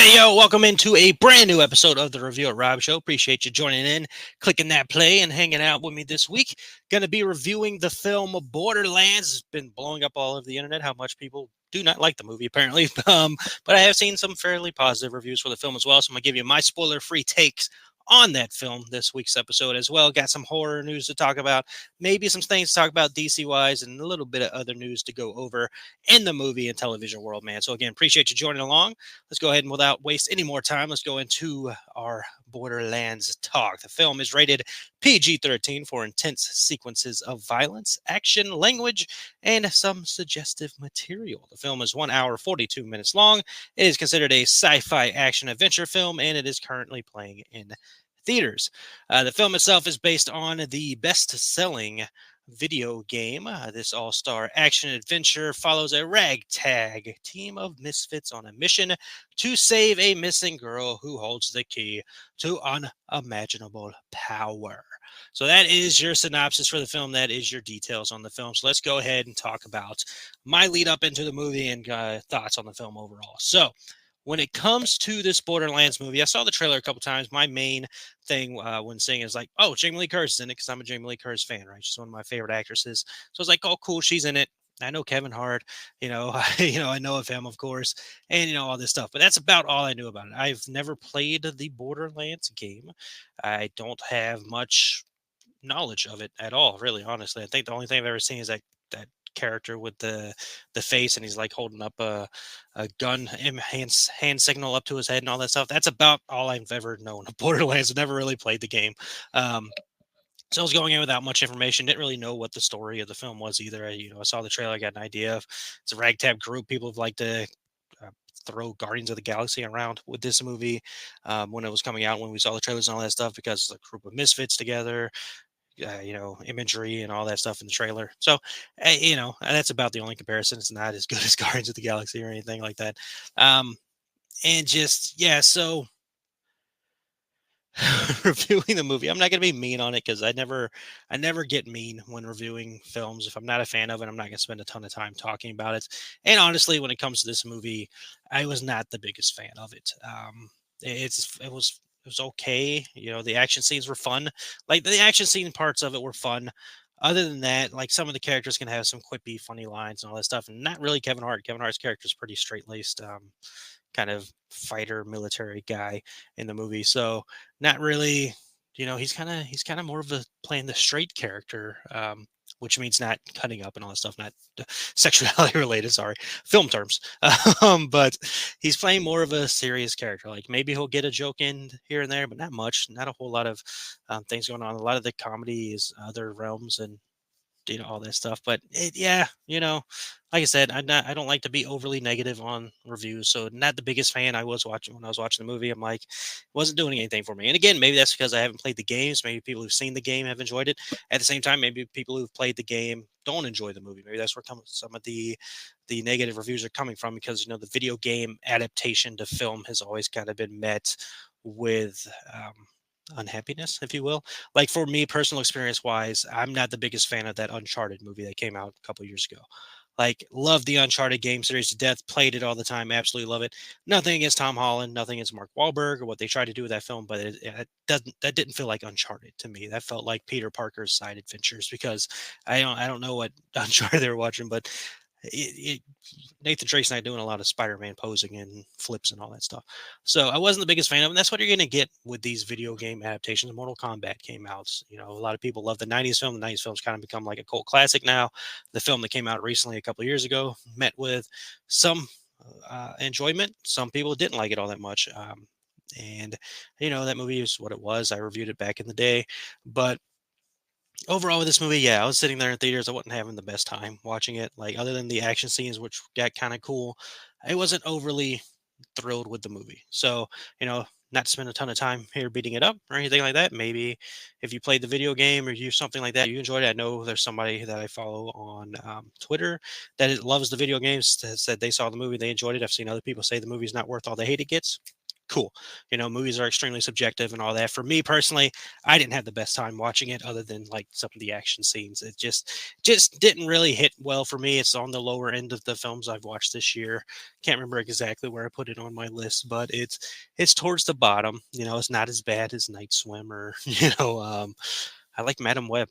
Hey, yo, welcome into a brand new episode of the Review at Rob Show. Appreciate you joining in, clicking that play, and hanging out with me this week. Going to be reviewing the film Borderlands. It's been blowing up all over the internet how much people do not like the movie, apparently. But I have seen some fairly positive reviews for the film as well, so I'm going to give you my spoiler-free takes on that film this week's episode as well. Got some horror news to talk about, maybe some things to talk about DC-wise, and a little bit of other news to go over in the movie and television world, man. So again, appreciate you joining along. Let's go ahead and without waste any more time, let's go into our Borderlands talk. The film is rated PG-13 for intense sequences of violence, action, language, and some suggestive material. The film is 1 hour, 42 minutes long. It is considered a sci-fi action adventure film, and it is currently playing in theaters. The film itself is based on the best-selling video game. This all-star action adventure follows a ragtag team of misfits on a mission to save a missing girl who holds the key to unimaginable power. So that is your synopsis for the film. That is your details on the film. So let's go ahead and talk about my lead up into the movie and thoughts on the film overall. So when it comes to this Borderlands movie, I saw the trailer a couple times. My main thing when seeing it is like, oh, Jamie Lee Curtis is in it because I'm a Jamie Lee Curtis fan, right? She's one of my favorite actresses. So I was like, oh, cool, she's in it. I know Kevin Hart, I know of him, of course, and all this stuff. But that's about all I knew about it. I've never played the Borderlands game. I don't have much knowledge of it at all, really, honestly. I think the only thing I've ever seen is that character with the face, and he's like holding up a gun hand signal up to his head and all that stuff. That's about all I've ever known of Borderlands. I've never really played the game. So I was going in without much information. Didn't really know what the story of the film was either. I saw the trailer, I got an idea of it's a ragtag group. People have liked to throw Guardians of the Galaxy around with this movie when it was coming out, when we saw the trailers and all that stuff, because it's a group of misfits together, imagery and all that stuff in the trailer. So, that's about the only comparison. It's not as good as Guardians of the Galaxy or anything like that. And just, yeah, so reviewing the movie, I'm not going to be mean on it because I never get mean when reviewing films. If I'm not a fan of it, I'm not going to spend a ton of time talking about it. And honestly, when it comes to this movie, I was not the biggest fan of it. It was okay. The action scenes were fun. Like the action scene parts of it were fun. Other than that, like some of the characters can have some quippy, funny lines and all that stuff, and not really Kevin Hart. Kevin Hart's character is pretty straight laced, kind of fighter military guy in the movie. So not really, he's kind of more of a playing the straight character, which means not cutting up and all that stuff, not sexuality related. Sorry, film terms. But he's playing more of a serious character. Like maybe he'll get a joke in here and there, but not much. Not a whole lot of things going on. A lot of the comedy is other realms and all that stuff. But like I said, I don't like to be overly negative on reviews. So not the biggest fan. I was watching when I was watching the movie. I'm like, it wasn't doing anything for me. And again, maybe that's because I haven't played the games. Maybe people who've seen the game have enjoyed it. At the same time, maybe people who've played the game don't enjoy the movie. Maybe that's where some of the negative reviews are coming from, because the video game adaptation to film has always kind of been met with unhappiness, if you will. Like for me, personal experience wise, I'm not the biggest fan of that Uncharted movie that came out a couple years ago. Like, love the Uncharted game series to death, played it all the time, absolutely love it. Nothing against Tom Holland, nothing against Mark Wahlberg or what they tried to do with that film, but that didn't feel like Uncharted to me. That felt like Peter Parker's side adventures, because I don't know what Uncharted they were watching, but Nathan Drake's not doing a lot of Spider-Man posing and flips and all that stuff. So I wasn't the biggest fan of it. And that's what you're going to get with these video game adaptations. Mortal Kombat came out. A lot of people love the 90s film. The 90s film's kind of become like a cult classic now. The film that came out recently a couple of years ago met with some enjoyment. Some people didn't like it all that much. And that movie is what it was. I reviewed it back in the day. But overall with this movie, yeah, I was sitting there in theaters. I wasn't having the best time watching it. Like, other than the action scenes, which got kind of cool, I wasn't overly thrilled with the movie. So, not to spend a ton of time here beating it up or anything like that. Maybe if you played the video game or you something like that, you enjoyed it. I know there's somebody that I follow on Twitter that loves the video games that said they saw the movie, they enjoyed it. I've seen other people say the movie's not worth all the hate it gets. cool. Movies are extremely subjective and all that. For me personally, I didn't have the best time watching it, other than like some of the action scenes. It just didn't really hit well for me. It's on the lower end of the films I've watched this year. Can't remember exactly where I put it on my list, but it's towards the bottom. It's not as bad as Night Swim or I like Madam Web.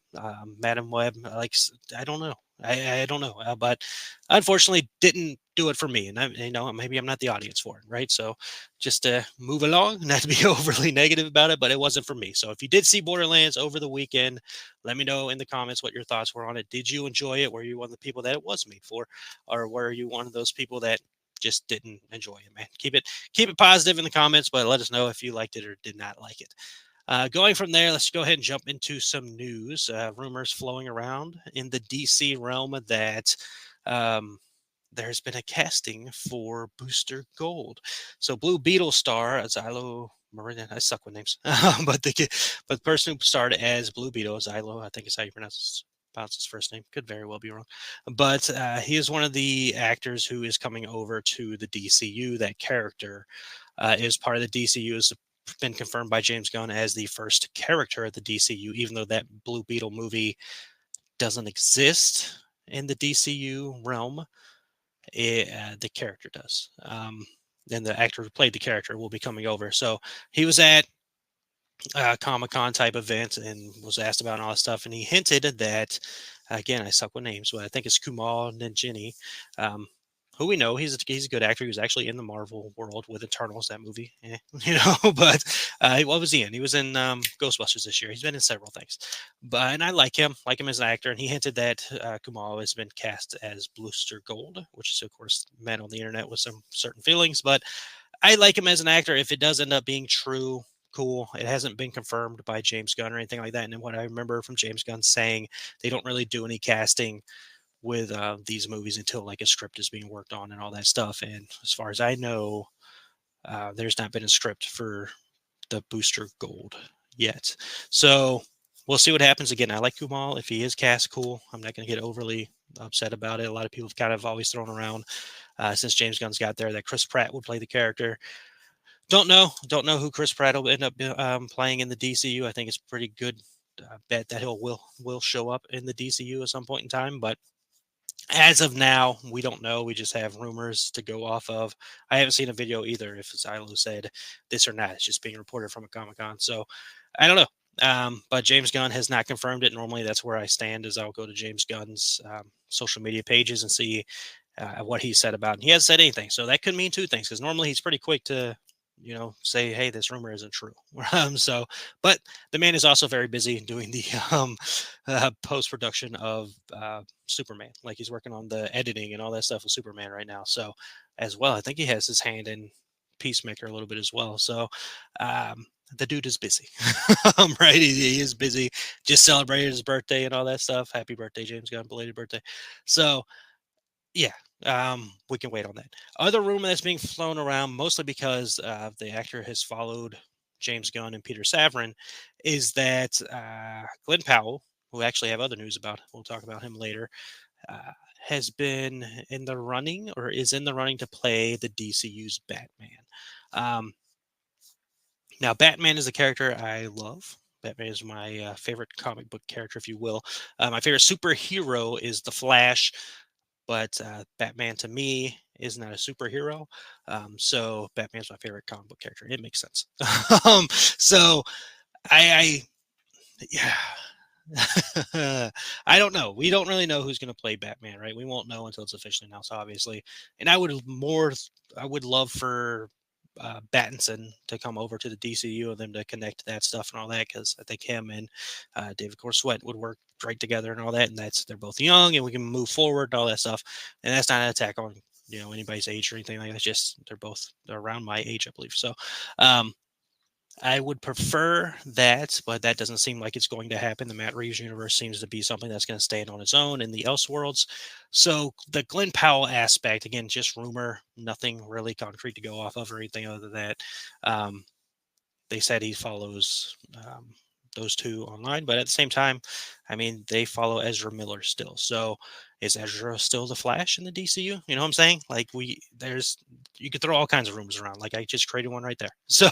Madam Web, I don't know. I don't know, but unfortunately, didn't do it for me. And maybe I'm not the audience for it, right? So just move along, not to be overly negative about it, but it wasn't for me. So if you did see Borderlands over the weekend, let me know in the comments what your thoughts were on it. Did you enjoy it? Were you one of the people that it was made for, or were you one of those people that just didn't enjoy it? Man, keep it positive in the comments, but let us know if you liked it or did not like it. Going from there, let's go ahead and jump into some news. Rumors flowing around in the DC realm that um, there's been a casting for Booster Gold. So Blue Beetle star Xylo Meridian. I suck with names, but the person who starred as Blue Beetle, Xylo, I think is how you pronounce his first name. Could very well be wrong, but he is one of the actors who is coming over to the DCU. That character is part of the DCU. Is been confirmed by James Gunn as the first character of the DCU, even though that Blue Beetle movie doesn't exist in the DCU realm. The character does. And the actor who played the character will be coming over. So he was at Comic-Con type event and was asked about all this stuff. And he hinted that, again, I suck with names, but I think it's Kumail Nanjiani, who we know he's a good actor. He was actually in the Marvel world with Eternals, that movie, but what was he in? He was in Ghostbusters this year. He's been in several things, and I like him as an actor. And he hinted that Kumail has been cast as Booster Gold, which is of course met on the internet with some certain feelings, but I like him as an actor. If it does end up being true, cool. It hasn't been confirmed by James Gunn or anything like that. And what I remember from James Gunn saying, they don't really do any casting with these movies until like a script is being worked on and all that stuff. And as far as I know, there's not been a script for the Booster Gold yet. So we'll see what happens. Again, I like Kumail. If he is cast, cool. I'm not going to get overly upset about it. A lot of people have kind of always thrown around since James Gunn's got there that Chris Pratt would play the character. Don't know who Chris Pratt will end up playing in the DCU. I think it's pretty good bet that will show up in the DCU at some point in time, but as of now, we don't know. We just have rumors to go off of. I haven't seen a video either if Xylo said this or not. It's just being reported from a Comic-Con. So I don't know. But James Gunn has not confirmed it. Normally, that's where I stand, is I'll go to James Gunn's social media pages and see what he said about it. He hasn't said anything. So that could mean two things, because normally he's pretty quick to say, hey, this rumor isn't true. But the man is also very busy doing the post-production of Superman. Like, he's working on the editing and all that stuff with Superman right now. So as well, I think he has his hand in Peacemaker a little bit as well. So the dude is busy, right? He is busy. Just celebrated his birthday and all that stuff. Happy birthday, James Gunn, belated birthday. So yeah, we can wait on that. Other rumor that's being flown around, mostly because the actor has followed James Gunn and Peter Safran, is that Glenn Powell, who actually have other news about, we'll talk about him later, has been in the running, or is in the running, to play the DCU's Batman. Now, Batman is a character I love. Batman is my favorite comic book character, if you will. My favorite superhero is The Flash, but Batman to me is not a superhero. So Batman's my favorite comic book character. It makes sense. So I yeah. I don't know. We don't really know who's going to play Batman, right? We won't know until it's officially announced, obviously. And I would love for Battinson to come over to the DCU and them to connect that stuff and all that, because I think him and David Cornsweet would work great together and all that. And they're both young and we can move forward and all that stuff. And that's not an attack on anybody's age or anything like that. It's just they're around my age, I believe. So I would prefer that, but that doesn't seem like it's going to happen. The Matt Reeves universe seems to be something that's going to stand on its own in the Elseworlds. So the Glenn Powell aspect, again, just rumor, nothing really concrete to go off of or anything other than that. They said he follows those two online. But at the same time, I mean, they follow Ezra Miller still. So is Ezra still the Flash in the DCU? You know what I'm saying? Like there's you could throw all kinds of rumors around. Like I just created one right there. So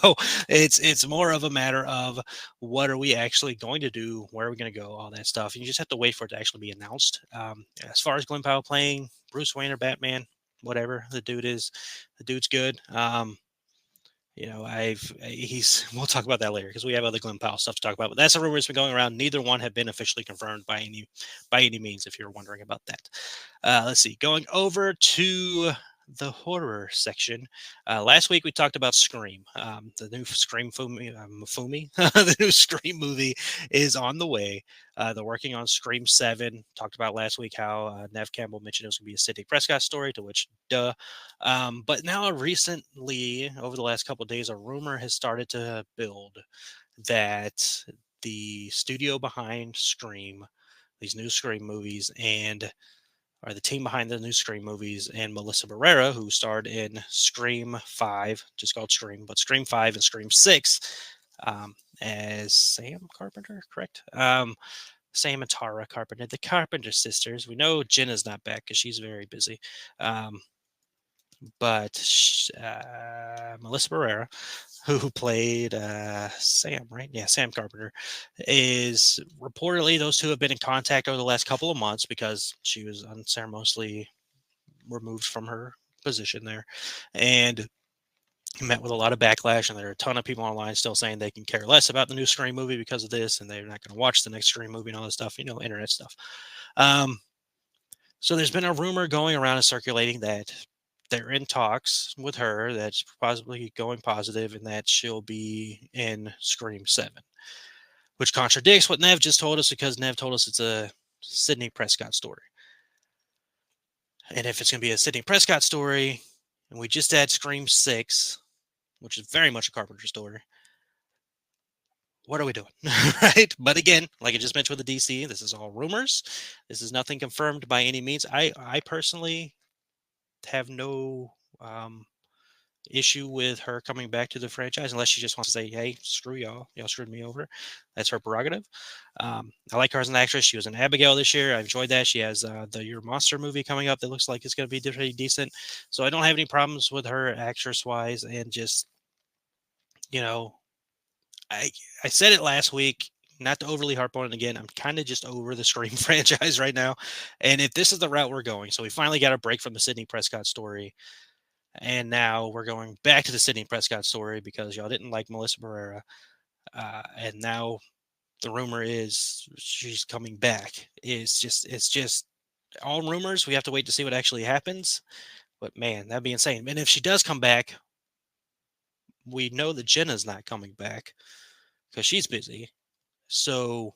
it's more of a matter of what are we actually going to do? Where are we going to go? All that stuff. You just have to wait for it to actually be announced. As far as Glenn Powell playing Bruce Wayne or Batman, whatever the dude's good. He's we'll talk about that later because we have other Glenn Powell stuff to talk about. But that's a rumor that's been going around. Neither one have been officially confirmed by any means. If you're wondering about that, let's see. Going over to the horror section. Last week we talked about Scream. The new Scream the new Scream movie is on the way. They're working on Scream 7. Talked about last week how Nev Campbell mentioned it was going to be a Sidney Prescott story, to which, duh. But now recently, over the last couple of days, a rumor has started to build that the studio behind Scream, these new Scream movies, or the team behind the new Scream movies, and Melissa Barrera, who starred in Scream 5, just called Scream, but Scream 5 and Scream 6, as Sam Carpenter, correct? Sam and Tara Carpenter, the Carpenter sisters. We know Jenna's not back because she's very busy. But Melissa Barrera, who played Sam, right? Yeah, Sam Carpenter, is reportedly those two have been in contact over the last couple of months because she was unceremoniously removed from her position there, and met with a lot of backlash. And there are a ton of people online still saying they can care less about the new Scream movie because of this, and they're not going to watch the next Scream movie and all this stuff. Internet stuff. So there's been a rumor going around and circulating that they're in talks with her that's possibly going positive and that she'll be in Scream 7, which contradicts what Nev just told us because Nev told us it's a Sidney Prescott story. And if it's going to be a Sidney Prescott story, and we just had Scream 6, which is very much a Carpenter story, what are we doing? Right? But again, like I just mentioned with the DC, this is all rumors. This is nothing confirmed by any means. I personally have no issue with her coming back to the franchise unless she just wants to say, hey, screw y'all screwed me over. That's her prerogative. I like her as an actress. She was in Abigail this year. I enjoyed that. She has the Your Monster movie coming up that looks like it's going to be pretty decent, so I don't have any problems with her actress wise. And just, I said it last week, not to overly harp on it again, I'm kind of just over the Scream franchise right now. And if this is the route we're going, so we finally got a break from the Sidney Prescott story, and now we're going back to the Sidney Prescott story because y'all didn't like Melissa Barrera. And now the rumor is she's coming back. It's just all rumors. We have to wait to see what actually happens. But man, that'd be insane. And if she does come back, we know that Jenna's not coming back because she's busy. So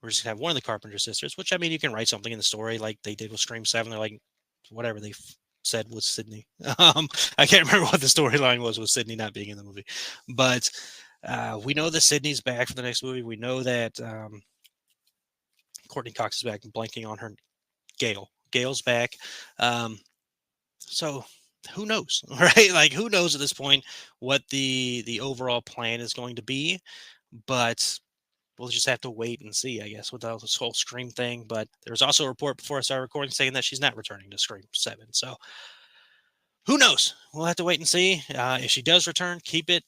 we're just gonna have one of the Carpenter sisters, which, I mean, you can write something in the story like they did with Scream 7. They're like, whatever they said with Sidney. I can't remember what the storyline was with Sidney not being in the movie, but we know that Sidney's back for the next movie. We know that Courtney Cox is back. I'm blanking on her. Gail's back. So who knows, right? Like, who knows at this point what the overall plan is going to be, but we'll just have to wait and see, I guess, with this whole Scream thing. But there's also a report before I started recording saying that she's not returning to Scream 7. So who knows? We'll have to wait and see. If she does return, keep it.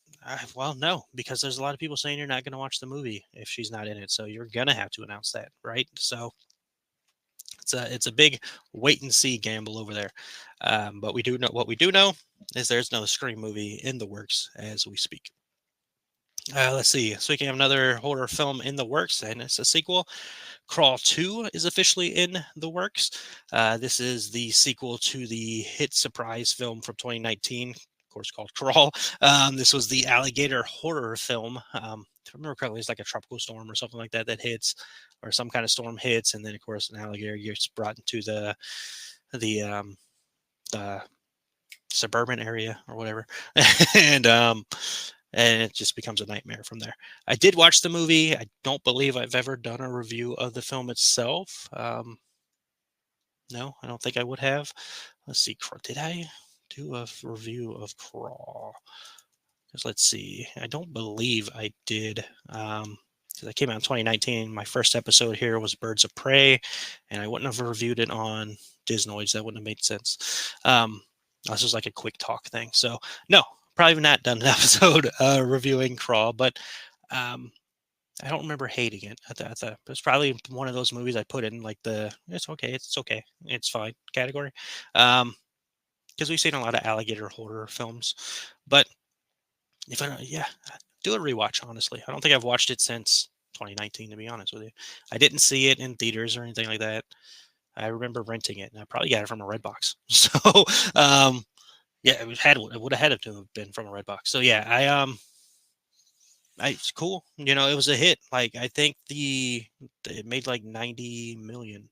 Well, no, because there's a lot of people saying you're not going to watch the movie if she's not in it. So you're going to have to announce that, right? So it's a big wait and see gamble over there. But we do know is there's no Scream movie in the works as we speak. Let's see. Speaking of another horror film in the works, and it's a sequel, Crawl 2 is officially in the works. This is the sequel to the hit surprise film from 2019, of course, called Crawl. This was the alligator horror film. If I remember correctly, it's like a tropical storm or something like that that hits, or some kind of storm hits, and then, of course, an alligator gets brought into the suburban area or whatever, and it just becomes a nightmare from there. I did watch the movie. I don't believe I've ever done a review of the film itself. No, I don't think I would have. Let's see. Did I do a review of Crawl? Because let's see. I don't believe I did. that came out in 2019. My first episode here was Birds of Prey, and I wouldn't have reviewed it on Disnoids. That wouldn't have made sense. This was like a quick talk thing. So no, probably not done an episode reviewing Crawl, but um, I don't remember hating it. It's probably one of those movies I put in like the it's okay, it's fine category. Because we've seen a lot of alligator horror films, but if I yeah, do a rewatch. Honestly, I don't think I've watched it since 2019. To be honest with you, I didn't see it in theaters or anything like that. I remember renting it, and I probably got it from a Redbox. So, yeah, it would have had to have been from a Redbox. So yeah, it's cool. It was a hit. Like I think it made like 90 million,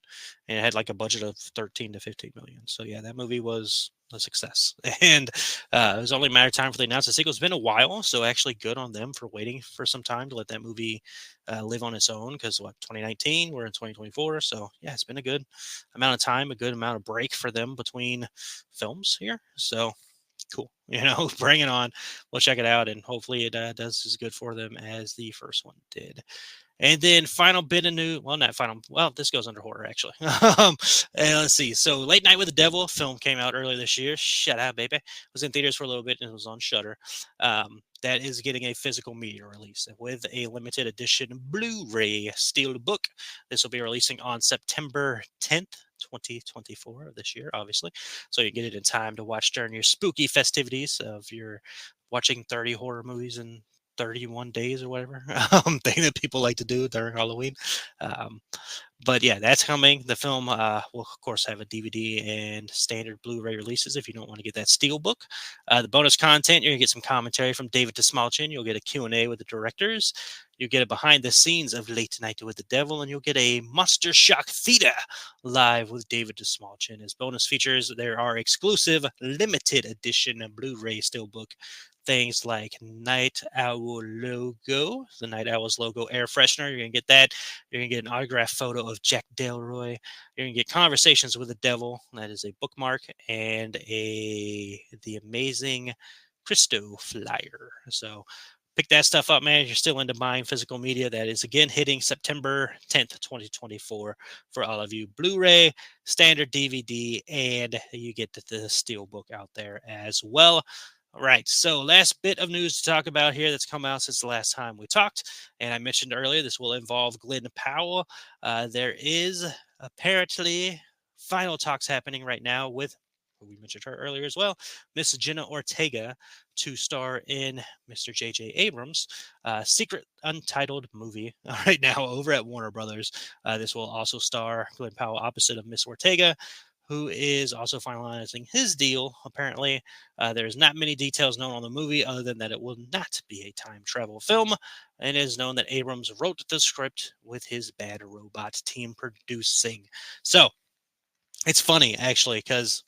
and it had like a budget of 13 to 15 million. So yeah, that movie was a success, and it was only a matter of time for they announced the sequel. It's been a while, so actually good on them for waiting for some time to let that movie live on its own. Because 2019, we're in 2024, so yeah, it's been a good amount of time, a good amount of break for them between films here. So cool. Bring it on. We'll check it out, and hopefully it does as good for them as the first one did. And then final bit of news. Well, not final. Well, this goes under horror actually. And let's see. So, Late Night with the Devil film came out earlier this year. Shut up, baby. It was in theaters for a little bit and it was on Shudder. That is getting a physical media release with a limited edition Blu-ray Steelbook. This will be releasing on September 10th. 2024 of this year, obviously. So you get it in time to watch during your spooky festivities of your watching 30 horror movies in 31 days or whatever thing that people like to do during Halloween. Um, but yeah, that's coming. The film will, of course, have a DVD and standard Blu-ray releases if you don't want to get that Steelbook. The bonus content, you're going to get some commentary from David Desmalchin. You'll get a Q&A with the directors. You'll get a behind the scenes of Late Night with the Devil, and you'll get a Monster Shock Theater live with David Desmalchin. As bonus features, there are exclusive limited edition Blu-ray Steelbook things like Night Owl logo, the Night Owl's logo air freshener. You're going to get that. You're going to get an autographed photo of Jack Delroy. You're going to get Conversations with the Devil. That is a bookmark, and the amazing Christo flyer. So pick that stuff up, man. If you're still into buying physical media, that is again hitting September 10th, 2024 for all of you. Blu-ray, standard DVD, and you get the Steelbook out there as well. All right, so last bit of news to talk about here that's come out since the last time we talked. And I mentioned earlier, this will involve Glenn Powell. There is apparently final talks happening right now with, we mentioned her earlier as well, Miss Jenna Ortega to star in Mr. J.J. Abrams' secret untitled movie right now over at Warner Brothers. This will also star Glenn Powell opposite of Miss Ortega, who is also finalizing his deal. Apparently, there's not many details known on the movie other than that it will not be a time travel film. And it is known that Abrams wrote the script with his Bad Robot team producing. So it's funny, actually, because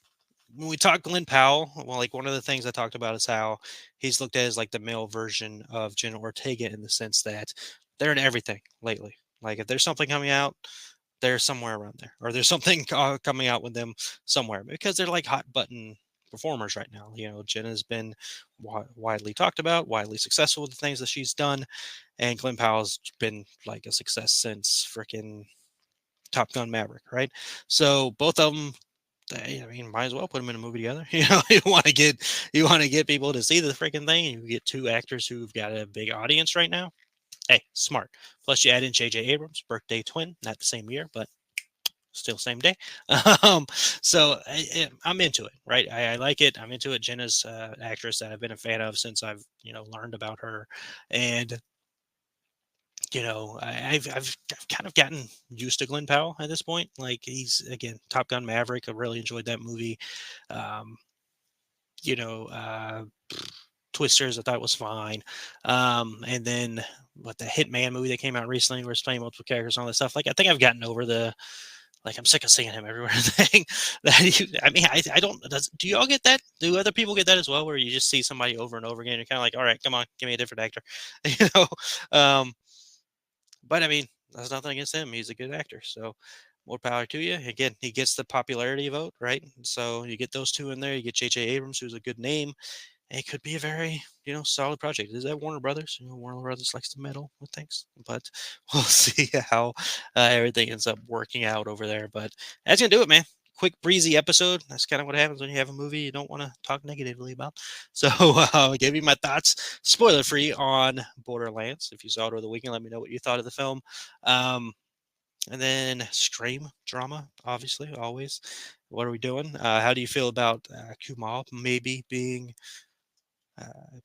when we talk Glenn Powell, well, like one of the things I talked about is how he's looked at as like the male version of Jenna Ortega in the sense that they're in everything lately. Like if there's something coming out, they're somewhere around there, or there's something coming out with them somewhere because they're like hot button performers right now. Jenna's been widely talked about, widely successful with the things that she's done, and Glenn Powell's been like a success since freaking Top Gun Maverick, right? So both of them, I mean, might as well put them in a movie together. You want to get people to see the freaking thing. And you get two actors who've got a big audience right now. Hey, smart. Plus, you add in J.J. Abrams, birthday twin, not the same year, but still same day. So I'm into it, right? I like it. I'm into it. Jenna's actress that I've been a fan of since I've learned about her, and I've kind of gotten used to Glenn Powell at this point. Like he's again Top Gun Maverick. I really enjoyed that movie. Um, you know, uh, Twisters I thought was fine. And then the Hitman movie that came out recently where he's playing multiple characters and all that stuff. Like I think I've gotten over the I'm sick of seeing him everywhere thing. I don't. Do you all get that? Do other people get that as well? Where you just see somebody over and over again, you're kind of like, all right, come on, give me a different actor, you know. Um, but I mean, that's nothing against him. He's a good actor, so more power to you. Again, he gets the popularity vote, right? So you get those two in there. You get J.J. Abrams, who's a good name. it could be a very, solid project. Is that Warner Brothers? Warner Brothers likes to meddle with things, but we'll see how everything ends up working out over there. But that's gonna do it, man. Quick, breezy episode. That's kind of what happens when you have a movie you don't want to talk negatively about. So, I'll give you my thoughts, spoiler free, on Borderlands. If you saw it over the weekend, let me know what you thought of the film. Um, and then stream drama, obviously, always. What are we doing? How do you feel about Kumal maybe being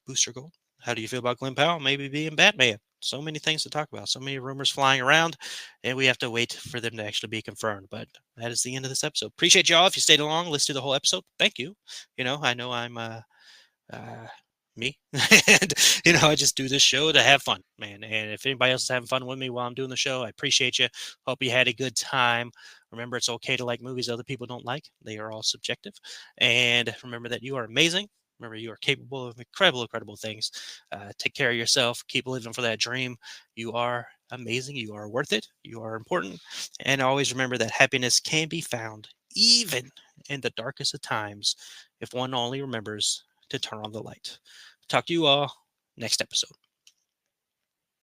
Booster Gold? How do you feel about Glenn Powell maybe being Batman? So many things to talk about, so many rumors flying around, and we have to wait for them to actually be confirmed. But that is the end of this episode. Appreciate y'all. If you stayed along, let's do the whole episode. Thank you. I know I'm uh, me. And, I just do this show to have fun, man. And if anybody else is having fun with me while I'm doing the show, I appreciate you. Hope you had a good time. Remember, it's okay to like movies other people don't like. They are all subjective. And remember that you are amazing. Remember, you are capable of incredible things. Take care of yourself. Keep living for that dream. You are amazing. You are worth it. You are important. And always remember that happiness can be found even in the darkest of times if one only remembers to turn on the light. Talk to you all next episode.